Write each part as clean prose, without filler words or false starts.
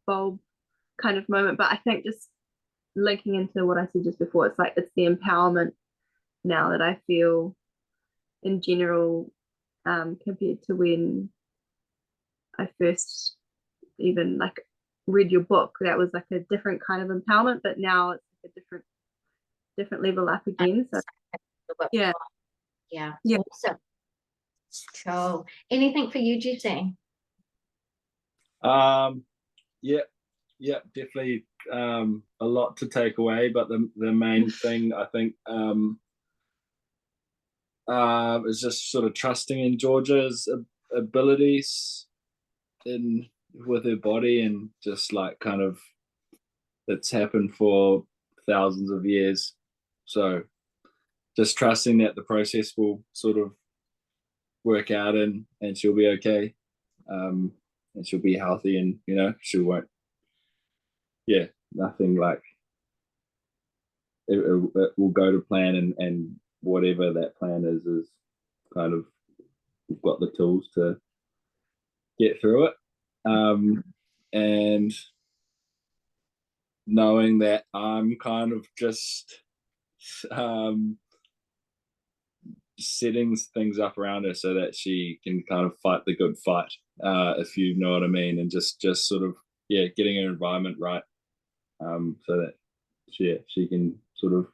bulb kind of moment. But I think just linking into what I said just before, it's like it's the empowerment now that I feel in general, compared to when I first even like read your book. That was like a different kind of empowerment, but now it's like a different level up again. So yeah. Yeah. Yeah. Awesome. Cool. Anything for you, Jesse? Yeah, definitely a lot to take away, but the main thing I think is just sort of trusting in Georgia's abilities in with her body, and just like kind of it's happened for thousands of years, so just trusting that the process will sort of work out, and she'll be okay, and she'll be healthy, and she won't, yeah, nothing like it will go to plan, and whatever that plan is kind of, we've got the tools to get through it, and knowing that I'm kind of just setting things up around her so that she can kind of fight the good fight, if you know what I mean, and just sort of, yeah, getting her environment right, so that she can sort of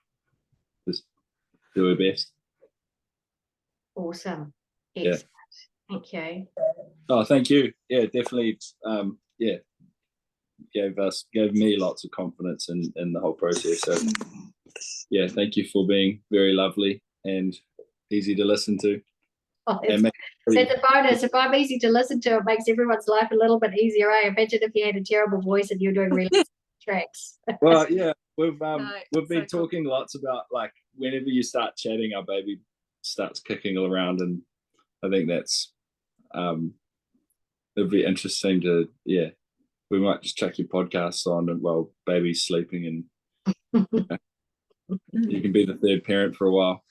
just do her best. Awesome. Excellent. Yeah. Thank you. Oh, thank you. Yeah, definitely. Yeah, gave me lots of confidence in the whole process. So yeah, thank you for being very lovely and easy to listen to. Oh, it's a bonus. If I'm easy to listen to, it makes everyone's life a little bit easier. I imagine if you had a terrible voice and you're doing really tracks. Well, yeah, we've been talking lots about, like, whenever you start chatting, our baby starts kicking around, and I think that's it'd be interesting to, yeah, we might just check your podcasts on and while baby's sleeping, and you can be the third parent for a while.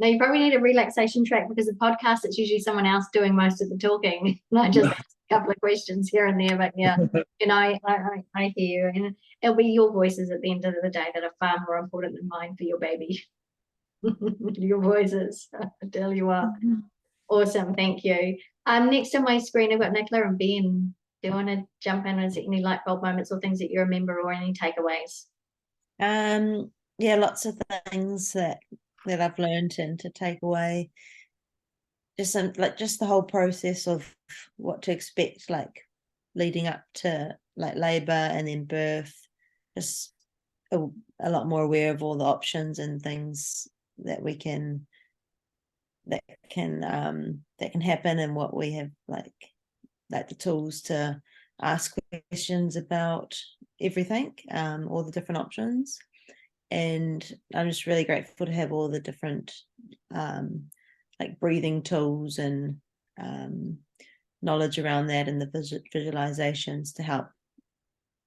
No, you probably need a relaxation track, because the podcast, it's usually someone else doing most of the talking. I just ask a couple of questions here and there, but yeah, I hear you, and it'll be your voices at the end of the day that are far more important than mine for your baby. Your voices, I tell you what. Awesome, thank you. Next on my screen, I've got Nicola and Ben. Do you want to jump in? Is there any light bulb moments or things that you remember, or any takeaways? Yeah, lots of things that I've learned and to take away. Just the whole process of what to expect, like leading up to like labor and then birth. Just a lot more aware of all the options and things that can happen, and what we have, like the tools to ask questions about everything, all the different options. And I'm just really grateful to have all the different like breathing tools and knowledge around that, and the visualizations to help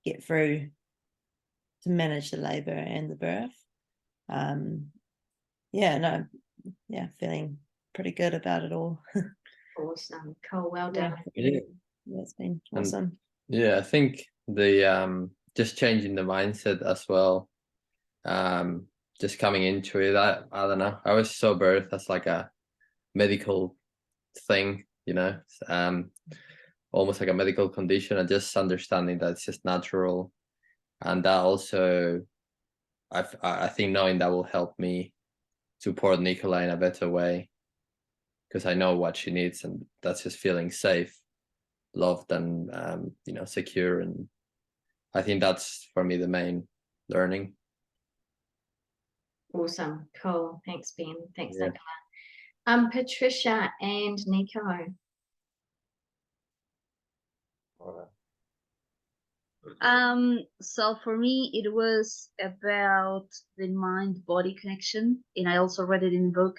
get through, to manage the labor and the birth. Feeling pretty good about it all. Awesome, cool, well done. Yeah, it's been awesome. Yeah, I think the just changing the mindset as well, just coming into it, I don't know, I always saw birth as like a medical thing, almost like a medical condition, and just understanding that it's just natural. And that also, I think knowing that will help me support Nicola in a better way, because I know what she needs, and that's just feeling safe, loved, and secure. And I think that's for me the main learning. Awesome, cool, thanks Ben, thanks Nicola. Patricia and Nico. So for me, it was about the mind-body connection, and I also read it in the book.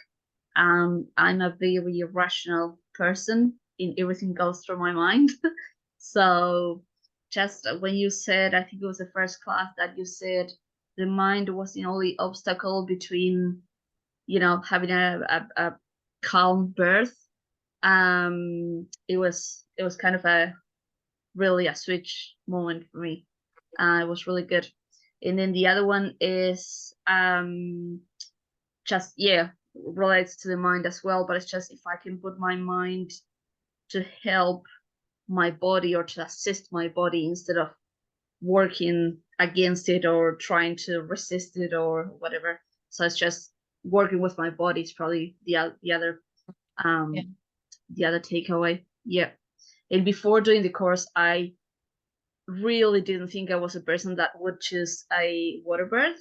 I'm a very rational person, and everything goes through my mind. So just when you said, I think it was the first class that you said, the mind was the only obstacle between, having a calm birth. It was kind of a really a switch moment for me. It was really good. And then the other one is just, yeah, relates to the mind as well, but it's just if I can put my mind to help my body or to assist my body instead of working against it or trying to resist it or whatever. So it's just working with my body is probably the other the other takeaway. Yeah. And before doing the course, I really didn't think I was a person that would choose a water birth.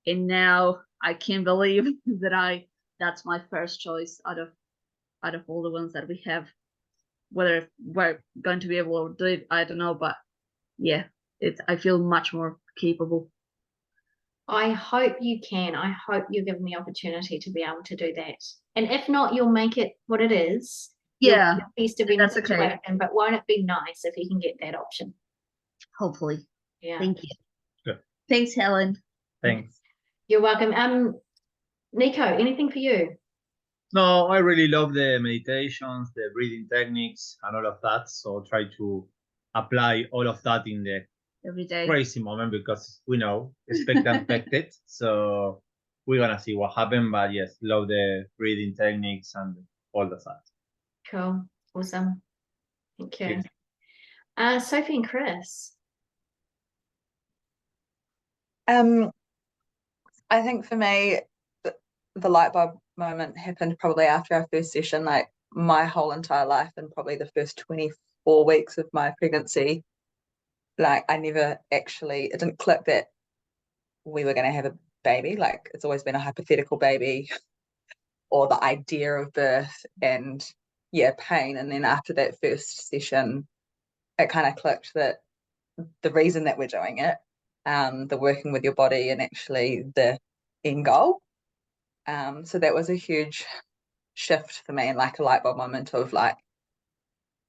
And now I can't believe that that's my first choice out of all the ones that we have. Whether we're going to be able to do it, I don't know, but yeah, I feel much more capable. I hope you can. I hope you're given the opportunity to be able to do that. And if not, you'll make it what it is. Yeah, best of any that's okay. situation, but won't it be nice if you can get that option? Hopefully. Yeah. Thank you. Good. Thanks, Helen. Thanks. You're welcome. Nico, anything for you? No, I really love the meditations, the breathing techniques, and all of that. So try to apply all of that in the Every day. crazy moment, because we know expect the unexpected. So we're gonna see what happens. But yes, love the breathing techniques and all of that. Cool. Awesome. Thank you. Yes. Sophie and Chris. I think for me, the light bulb moment happened probably after our first session. Like my whole entire life and probably the first 24 weeks of my pregnancy, like I never actually, it didn't click that we were going to have a baby. Like it's always been a hypothetical baby or the idea of birth and pain. And then after that first session, it kind of clicked that the reason that we're doing it, the working with your body and actually the end goal. So that was a huge shift for me, and like a light bulb moment of like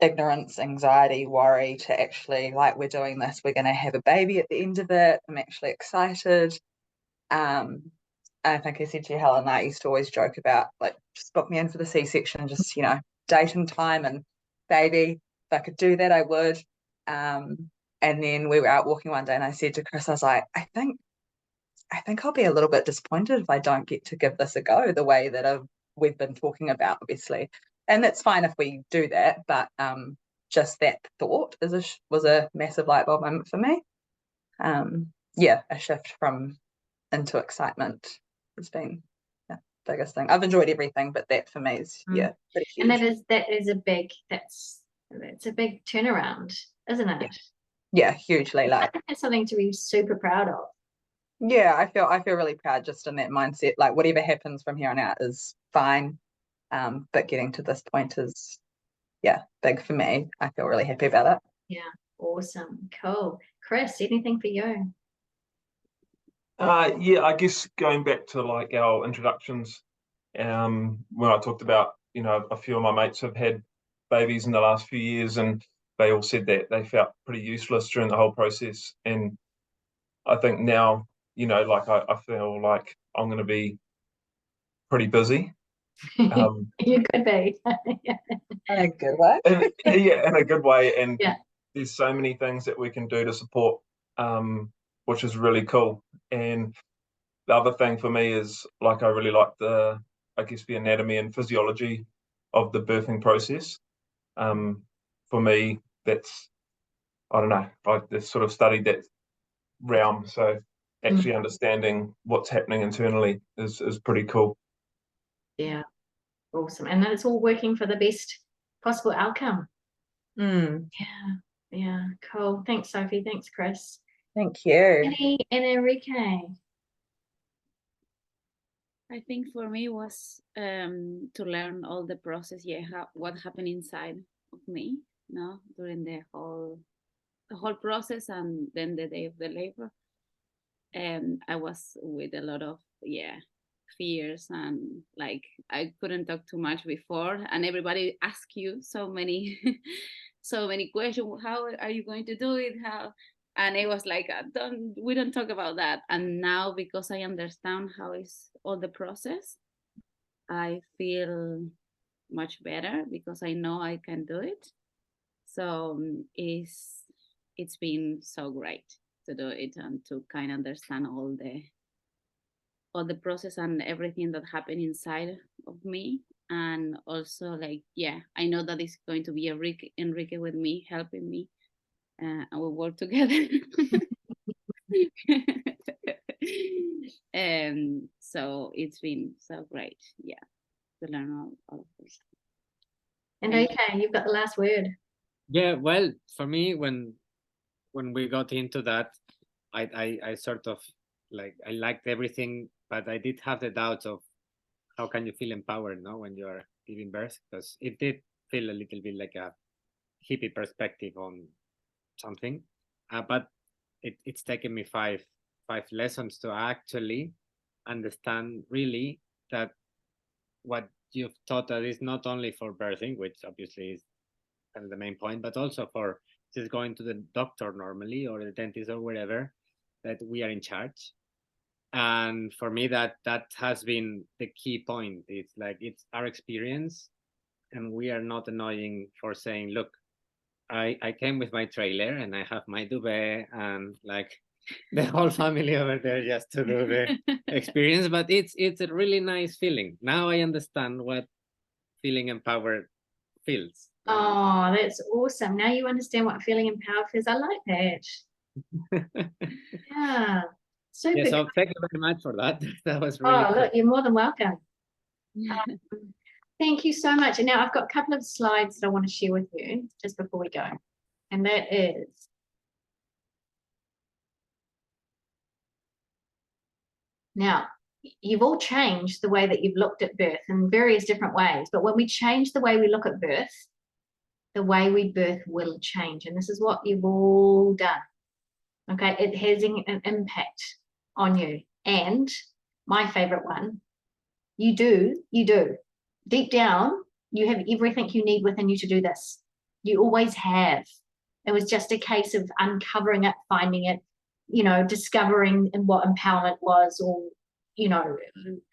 ignorance, anxiety, worry to actually like we're doing this, we're going to have a baby at the end of it. I'm actually excited. I think I said to you, Helen, I used to always joke about like just book me in for the C-section, just date and time and baby. If I could do that, I would. And then we were out walking one day, and I said to Chris, I was like, I think I'll be a little bit disappointed if I don't get to give this a go the way that we've been talking about, obviously. And that's fine if we do that, but just that thought was a massive light bulb moment for me. A shift from into excitement has been the biggest thing. I've enjoyed everything, but that for me is pretty huge. And that is a big turnaround, isn't it? Yeah, hugely. I think that's something to be super proud of. Yeah, I feel really proud just in that mindset. Like whatever happens from here on out is fine. But getting to this point is big for me. I feel really happy about it. Yeah, awesome. Cool. Chris, anything for you? I guess going back to like our introductions, when I talked about, a few of my mates have had babies in the last few years, and they all said that they felt pretty useless during the whole process. And I think now, like I feel like I'm going to be pretty busy. You could be. In a good way. In a good way. And yeah, there's so many things that we can do to support, which is really cool. And the other thing for me is like I really like the anatomy and physiology of the birthing process. For me, that's, I don't know, I've just sort of studied that realm. So actually understanding what's happening internally is pretty cool. Yeah, awesome. And then it's all working for the best possible outcome. Yeah, cool. Thanks, Sophie. Thanks, Chris. Thank you. Dani and Enrique. I think for me was to learn all the process, what happened inside of me, during the whole process, and then the day of the labor. And I was with a lot of fears, and like I couldn't talk too much before, and everybody asked you so many so many questions. How are you going to do it? How? And it was like, we don't talk about that. And now, because I understand how is all the process, I feel much better because I know I can do it. So it's been so great to do it and to kind of understand all the process and everything that happened inside of me. And also, like, yeah, I know that it's going to be Enrique with me, helping me, and we'll work together. So it's been so great, yeah, to learn all of this. And Thank okay, you've got the last word. Yeah, well, for me, when we got into that, I sort of like, I liked everything, but I did have the doubts of how can you feel empowered, no, when you are giving birth, because it did feel a little bit like a hippie perspective on something, but it's taken me five lessons to actually understand really that what you've taught that is not only for birthing, which obviously is kind of the main point, but also for just going to the doctor normally or the dentist or wherever, that we are in charge. And for me, that has been the key point. It's like, it's our experience, and we are not annoying for saying, look, I came with my trailer and I have my duvet and like the whole family over there just to do the experience. But it's a really nice feeling. Now I understand what feeling empowered feels. Oh, that's awesome. Now you understand what feeling empowered feels. I like that. Yeah. Super. Yeah, so thank you very much for that. That was really Oh, cool. look, you're more than welcome. Thank you so much. And now I've got a couple of slides that I want to share with you just before we go. And that is, now, you've all changed the way that you've looked at birth in various different ways. But when we change the way we look at birth, the way we birth will change. And this is what you've all done. Okay, it has an impact on you. And my favorite one, you do. Deep down, you have everything you need within you to do this. You always have. It was just a case of uncovering it, finding it, you know, discovering what empowerment was, or, you know,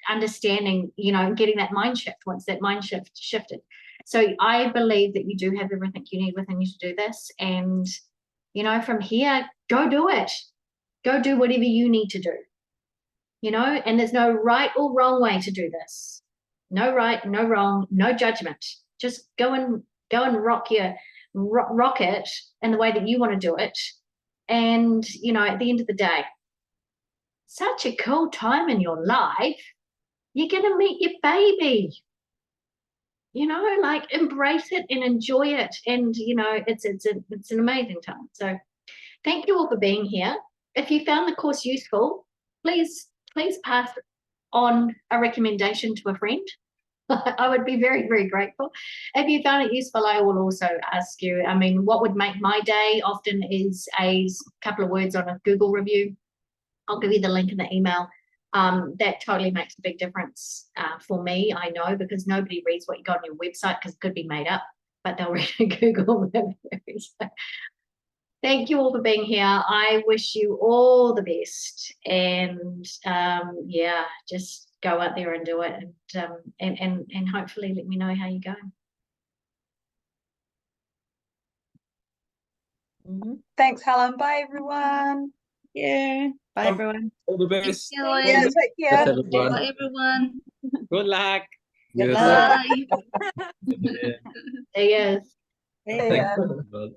understanding, you know, getting that mind shift once that mind shift shifted. So I believe that you do have everything you need within you to do this. And, you know, from here, go do it. Go do whatever you need to do. You know, and there's no right or wrong way to do this. No right, no wrong, no judgment. Just go and rock it in the way that you want to do it. And, you know, at the end of the day, such a cool time in your life. You're going to meet your baby. You know, like, embrace it and enjoy it. And, you know, it's an amazing time. So thank you all for being here. If you found the course useful, please pass on a recommendation to a friend. I would be very, very grateful. If you found it useful, I will also ask you, I mean, what would make my day often is a couple of words on a Google review. I'll give you the link in the email. That totally makes a big difference for me, I know, because nobody reads what you got on your website because it could be made up, but they'll read a Google review. So, thank you all for being here. I wish you all the best. And yeah, just go out there and do it. And hopefully let me know how you go. Thanks, Helen. Bye, everyone. Yeah. Bye, everyone. All the best. Yeah, Best, take care. everyone. Bye, everyone. Good luck. Good luck. luck. Bye. Yes. See ya. Thanks.